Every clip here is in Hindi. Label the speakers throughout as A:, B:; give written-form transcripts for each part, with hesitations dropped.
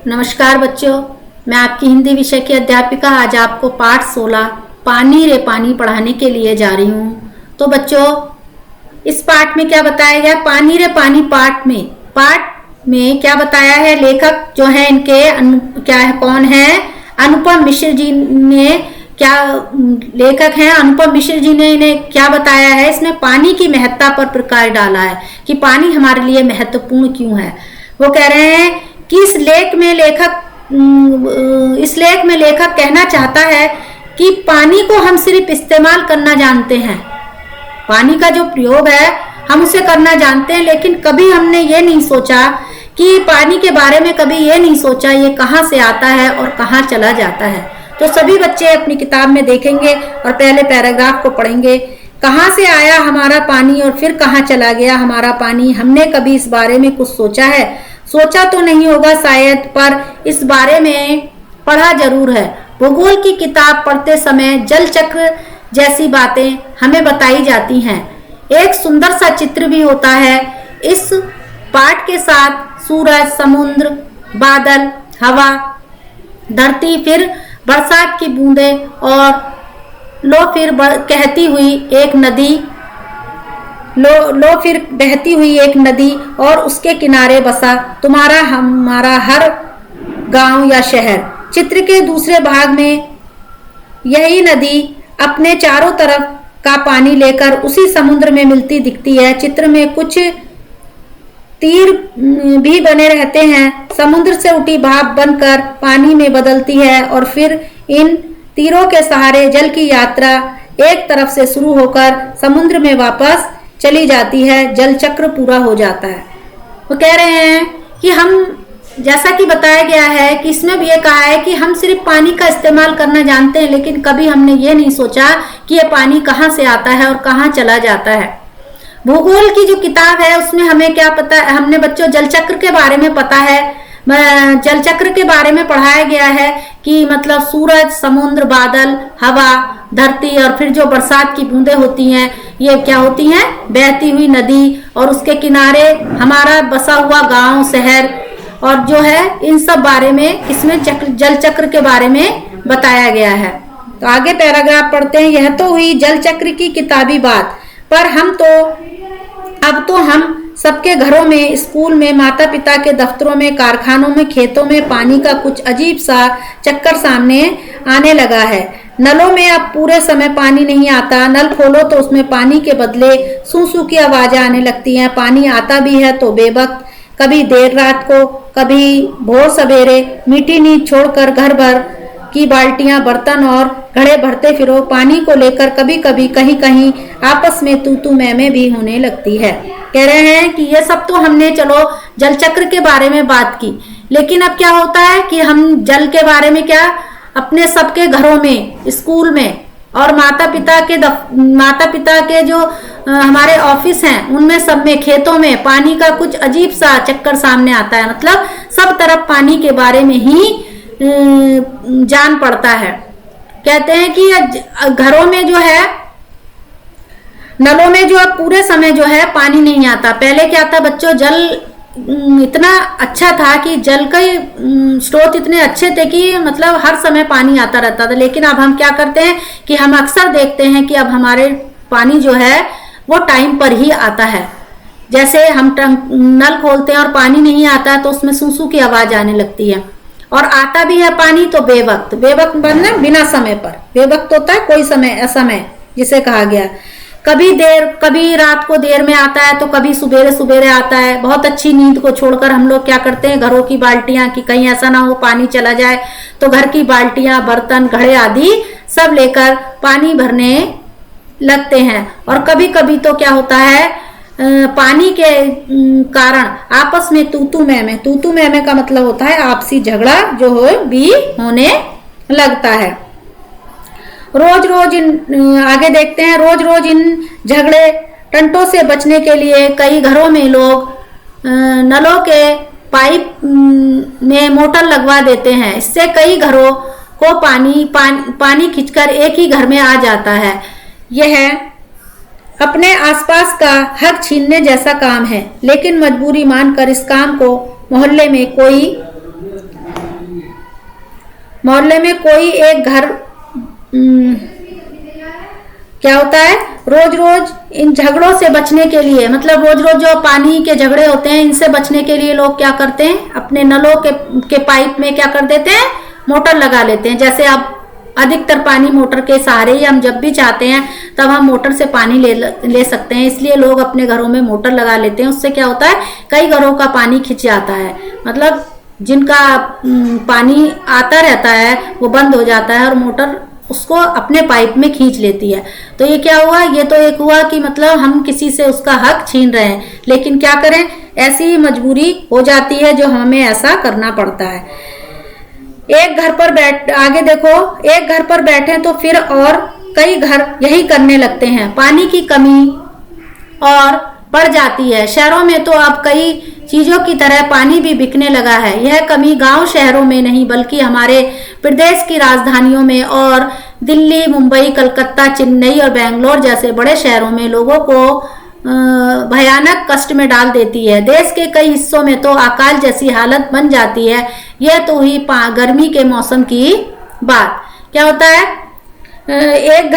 A: नमस्कार बच्चों, मैं आपकी हिंदी विषय की अध्यापिका आज आपको पाठ 16 पानी रे पानी पढ़ाने के लिए जा रही हूँ। तो बच्चों, इस पाठ में क्या बताया गया? पानी रे पानी पाठ में क्या बताया है? लेखक जो है इनके क्या है, कौन है? अनुपम मिश्र जी ने क्या लेखक हैं? अनुपम मिश्र जी ने इन्हें क्या बताया है? इसमें पानी की महत्ता पर प्रकाश डाला है कि पानी हमारे लिए महत्वपूर्ण क्यों है। वो कह रहे हैं कि इस लेख में लेखक कहना चाहता है कि पानी को हम सिर्फ इस्तेमाल करना जानते हैं। पानी का जो प्रयोग है हम उसे करना जानते हैं, लेकिन कभी हमने ये नहीं सोचा कि पानी के बारे में कभी ये नहीं सोचा ये कहाँ से आता है और कहाँ चला जाता है। तो सभी बच्चे अपनी किताब में देखेंगे और पहले पैराग्राफ को पढ़ेंगे। कहाँ से आया हमारा पानी और फिर कहाँ चला गया हमारा पानी? हमने कभी इस बारे में कुछ सोचा है? सोचा तो नहीं होगा शायद, पर इस बारे में पढ़ा जरूर है। भूगोल की किताब पढ़ते समय जल चक्र जैसी बातें हमें बताई जाती हैं। एक सुंदर सा चित्र भी होता है इस पाठ के साथ। सूरज, समुद्र, बादल, हवा, धरती, फिर बरसात की बूंदें और फिर कहती हुई एक नदी, फिर बहती हुई एक नदी और उसके किनारे बसा तुम्हारा हमारा हर गांव या शहर। चित्र के दूसरे भाग में यही नदी अपने चारों तरफ का पानी लेकर उसी समुद्र में मिलती दिखती है। चित्र में कुछ तीर भी बने रहते हैं। समुद्र से उठी भाप बनकर पानी में बदलती है और फिर इन तीरों के सहारे जल की यात्रा एक तरफ से शुरू होकर समुद्र में वापस चली जाती है। जल चक्र पूरा हो जाता है। वो कह रहे हैं कि हम, जैसा कि बताया गया है कि इसमें भी ये कहा है कि हम सिर्फ पानी का इस्तेमाल करना जानते हैं, लेकिन कभी हमने ये नहीं सोचा कि ये पानी कहाँ से आता है और कहाँ चला जाता है। भूगोल की जो किताब है उसमें हमें क्या पता है? हमने बच्चों जल चक्र के बारे में पता है, जल चक्र के बारे में पढ़ाया गया है कि मतलब सूरज, समुद्र, बादल, हवा, धरती और फिर जो बरसात की बूंदें होती हैं ये क्या होती हैं? बहती हुई नदी और उसके किनारे हमारा बसा हुआ गांव, शहर, और जो है इन सब बारे में इसमें जल चक्र के बारे में बताया गया है। तो आगे पैराग्राफ पढ़ते हैं। यह तो हुई जल चक्र की किताबी बात, पर अब तो हम सबके घरों में, स्कूल में, माता पिता के दफ्तरों में, कारखानों में, खेतों में पानी का कुछ अजीब सा चक्कर सामने आने लगा है। नलों में अब पूरे समय पानी नहीं आता। नल खोलो तो उसमें पानी के बदले सू सू की आवाजें आने लगती हैं। पानी आता भी है तो बेवक्त, कभी देर रात को, कभी भोर सवेरे। मीठी नींद छोड़कर घर भर की बाल्टियां, बर्तन और घड़े भरते फिरो। पानी को लेकर कभी कभी कहीं कहीं आपस में तू तू मैं भी होने लगती है। कह रहे हैं कि ये सब तो हमने चलो जल चक्र के बारे में बात की, लेकिन अब क्या होता है कि हम जल के बारे में क्या अपने सबके घरों में, स्कूल में और माता पिता के जो हमारे ऑफिस हैं उनमें, सब में, खेतों में पानी का कुछ अजीब सा चक्कर सामने आता है। मतलब सब तरफ पानी के बारे में ही जान पड़ता है। कहते हैं कि घरों में जो है, नलों में जो अब पूरे समय जो है पानी नहीं आता। पहले क्या था बच्चों? जल इतना अच्छा था कि जल के स्रोत इतने अच्छे थे कि मतलब हर समय पानी आता रहता था। लेकिन अब हम क्या करते हैं कि हम अक्सर देखते हैं कि अब हमारे पानी जो है वो टाइम पर ही आता है। जैसे हम नल खोलते हैं और पानी नहीं आता है तो उसमें सूसू की आवाज आने लगती है, और आता भी है पानी तो बेवक्त। बेवक्त बनना बिना समय पर, बेवक्त होता है कोई समय, असमय जिसे कहा गया। कभी रात को देर में आता है तो कभी सुबेरे सुबेरे आता है। बहुत अच्छी नींद को छोड़कर हम लोग क्या करते हैं, घरों की बाल्टियां, कि कहीं ऐसा ना हो पानी चला जाए, तो घर की बाल्टियां, बर्तन, घड़े आदि सब लेकर पानी भरने लगते हैं। और कभी कभी तो क्या होता है, पानी के कारण आपस में तू तू मैं का मतलब होता है आपसी झगड़ा जो हो भी होने लगता है। आगे देखते हैं। रोज रोज इन झगड़े टंटों से बचने के लिए कई घरों में लोग नलों के पाइप में मोटर लगवा देते हैं। इससे कई घरों को पानी खींचकर एक ही घर में आ जाता है। यह अपने आसपास का हक छीनने जैसा काम है, लेकिन मजबूरी मानकर इस काम को मोहल्ले में कोई मोहल्ले में कोई एक घर क्या होता है, रोज रोज इन झगड़ों से बचने के लिए, मतलब रोज रोज जो पानी के झगड़े होते हैं इनसे बचने के लिए लोग क्या करते हैं, अपने नलों के पाइप में क्या कर देते हैं, मोटर लगा लेते हैं। जैसे आप अधिकतर पानी मोटर के सहारे ही हम जब भी चाहते हैं तब हम मोटर से पानी ले सकते हैं, इसलिए लोग अपने घरों में मोटर लगा लेते हैं। उससे क्या होता है, कई घरों का पानी खिंच जाता है, मतलब जिनका पानी आता रहता है वो बंद हो जाता है और मोटर उसको अपने पाइप में खींच लेती है। तो ये क्या हुआ, ये तो एक हुआ कि मतलब हम किसी से उसका हक छीन रहे हैं, लेकिन क्या करें, ऐसी मजबूरी हो जाती है जो हमें ऐसा करना पड़ता है। एक घर पर आगे देखो, एक घर पर बैठे तो फिर और कई घर यही करने लगते हैं। पानी की कमी और बढ़ जाती है। शहरों में तो अब कई चीजों की तरह पानी भी बिकने लगा है। यह कमी गांव शहरों में नहीं बल्कि हमारे प्रदेश की राजधानियों में और दिल्ली, मुंबई, कलकत्ता, चेन्नई और बेंगलोर जैसे बड़े शहरों में लोगों को भयानक कष्ट में डाल देती है। देश के कई हिस्सों में तो अकाल जैसी हालत बन जाती है। यह तो हुई गर्मी के मौसम की बात। क्या होता है, एक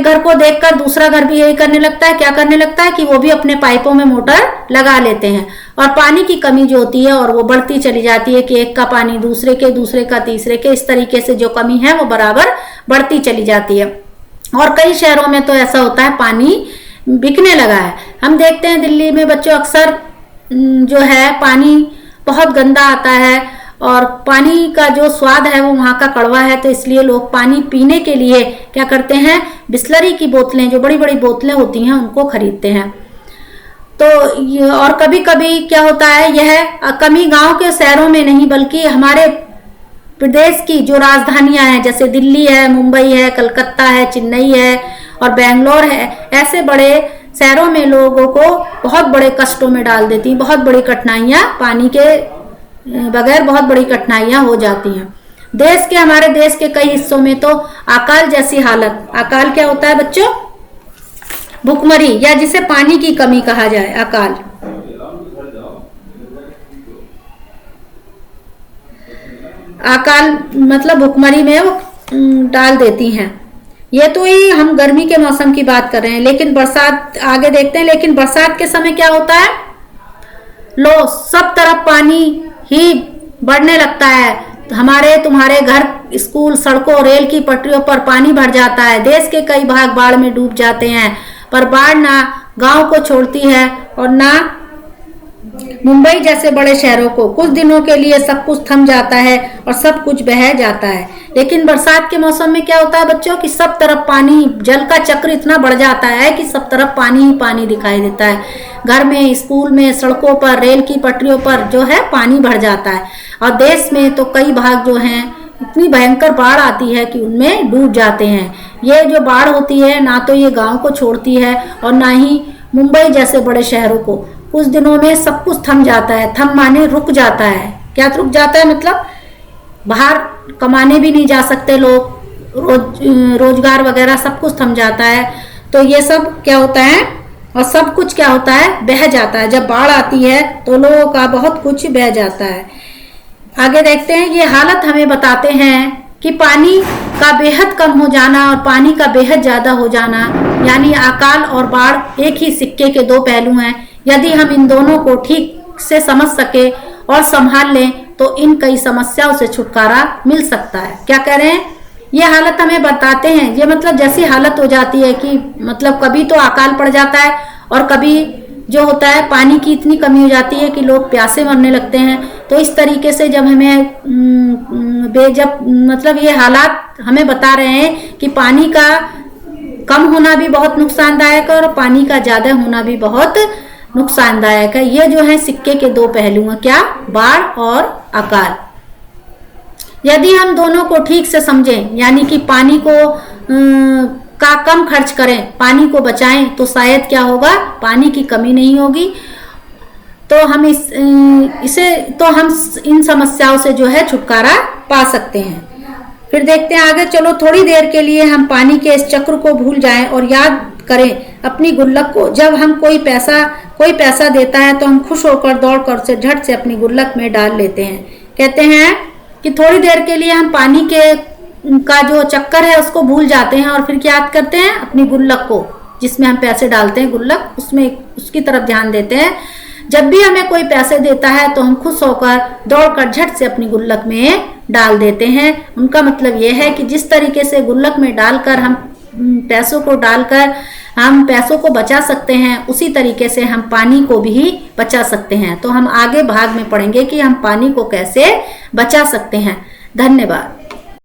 A: घर को देखकर दूसरा घर भी यही करने लगता है। क्या करने लगता है कि वो भी अपने पाइपों में मोटर लगा लेते हैं और पानी की कमी जो होती है और वो बढ़ती चली जाती है कि एक का पानी दूसरे का तीसरे के, इस तरीके से जो कमी है वो बराबर बढ़ती चली जाती है। और कई शहरों में तो ऐसा होता है पानी बिकने लगा है। हम देखते हैं दिल्ली में बच्चों अक्सर जो है पानी बहुत गंदा आता है और पानी का जो स्वाद है वो वहाँ का कड़वा है, तो इसलिए लोग पानी पीने के लिए क्या करते हैं, बिस्लरी की बोतलें, जो बड़ी बड़ी बोतलें होती हैं उनको खरीदते हैं। तो और कभी कभी क्या होता है, यह कमी गांव के शहरों में नहीं बल्कि हमारे प्रदेश की जो राजधानियां हैं जैसे दिल्ली है, मुंबई है, कलकत्ता है, चेन्नई है और बेंगलोर है, ऐसे बड़े शहरों में लोगों को बहुत बड़े कष्टों में डाल देती हैं। बहुत बड़ी कठिनाइयां, पानी के बगैर बहुत बड़ी कठिनाइयां हो जाती हैं। हमारे देश के कई हिस्सों में तो अकाल जैसी हालत, अकाल क्या होता है बच्चों, भुखमरी या जिसे पानी की कमी कहा जाए, अकाल। अकाल मतलब भुखमरी में वो डाल देती हैं। ये तो ही हम गर्मी के मौसम की बात कर रहे हैं, लेकिन बरसात आगे देखते हैं। लेकिन बरसात के समय क्या होता है, लो सब तरफ पानी ही बढ़ने लगता है। हमारे तुम्हारे घर, स्कूल, सड़कों, रेल की पटरियों पर पानी भर जाता है। देश के कई भाग बाढ़ में डूब जाते हैं, पर बाढ़ ना गांव को छोड़ती है और ना मुंबई जैसे बड़े शहरों को। कुछ दिनों के लिए सब कुछ थम जाता है और सब कुछ बह जाता है। लेकिन बरसात के मौसम में क्या होता है बच्चों कि सब तरफ पानी, जल का चक्र इतना बढ़ जाता है कि सब तरफ पानी ही पानी दिखाई देता है। घर में, स्कूल में, सड़कों पर, रेल की पटरियों पर जो है पानी भर जाता है। और देश में तो कई भाग जो हैं इतनी भयंकर बाढ़ आती है कि उनमें डूब जाते हैं। ये जो बाढ़ होती है ना तो ये गाँव को छोड़ती है और ना ही मुंबई जैसे बड़े शहरों को। कुछ दिनों में सब कुछ थम जाता है। थम माने रुक जाता है। क्या रुक जाता है मतलब, बाहर कमाने भी नहीं जा सकते लोग, रोजगार वगैरह सब कुछ थम जाता है। तो ये सब क्या होता है, और सब कुछ क्या होता है, बह जाता है। जब बाढ़ आती है तो लोगों का बहुत कुछ बह जाता है। आगे देखते हैं, ये हालत हमें बताते हैं कि पानी का बेहद कम हो जाना और पानी का बेहद ज्यादा हो जाना, यानी अकाल और बाढ़ एक ही सिक्के के दो पहलू हैं। यदि हम इन दोनों को ठीक से समझ सके और संभाल लें तो इन कई समस्याओं से छुटकारा मिल सकता है। क्या कह रहे हैं, ये हालत हमें बताते हैं, ये मतलब जैसी हालत हो जाती है कि मतलब कभी तो अकाल पड़ जाता है और कभी जो होता है पानी की इतनी कमी हो जाती है कि लोग प्यासे मरने लगते हैं। तो इस तरीके से जब हमें मतलब ये हालात हमें बता रहे हैं कि पानी का कम होना भी बहुत नुकसानदायक है और पानी का ज्यादा होना भी बहुत नुकसानदायक है। ये जो है सिक्के के दो पहलू हैं, क्या, बाढ़ और अकाल। यदि हम दोनों को ठीक से समझें, यानी कि पानी को का कम खर्च करें, पानी को बचाएं, तो शायद क्या होगा, पानी की कमी नहीं होगी। तो हम हम इन समस्याओं से जो है छुटकारा पा सकते हैं। फिर देखते हैं आगे। चलो थोड़ी देर के लिए हम पानी के इस चक्र को भूल जाएं और याद करें अपनी गुल्लक को। जब हम कोई पैसा देता है तो हम खुश होकर दौड़कर उसे झट से अपनी गुल्लक में डाल लेते हैं। कहते हैं कि थोड़ी देर के लिए हम पानी के का जो चक्कर है उसको भूल जाते हैं और फिर क्या करते हैं, अपनी गुल्लक को, जिसमें हम पैसे डालते हैं गुल्लक, उसमें उसकी तरफ ध्यान देते हैं। जब भी हमें कोई पैसे देता है तो हम खुश होकर दौड़कर झट से अपनी गुल्लक में डाल देते हैं। उनका मतलब यह है कि जिस तरीके से गुल्लक में डालकर हम पैसों को डालकर हम पैसों को बचा सकते हैं, उसी तरीके से हम पानी को भी बचा सकते हैं। तो हम आगे भाग में पढ़ेंगे कि हम पानी को कैसे बचा सकते हैं। धन्यवाद।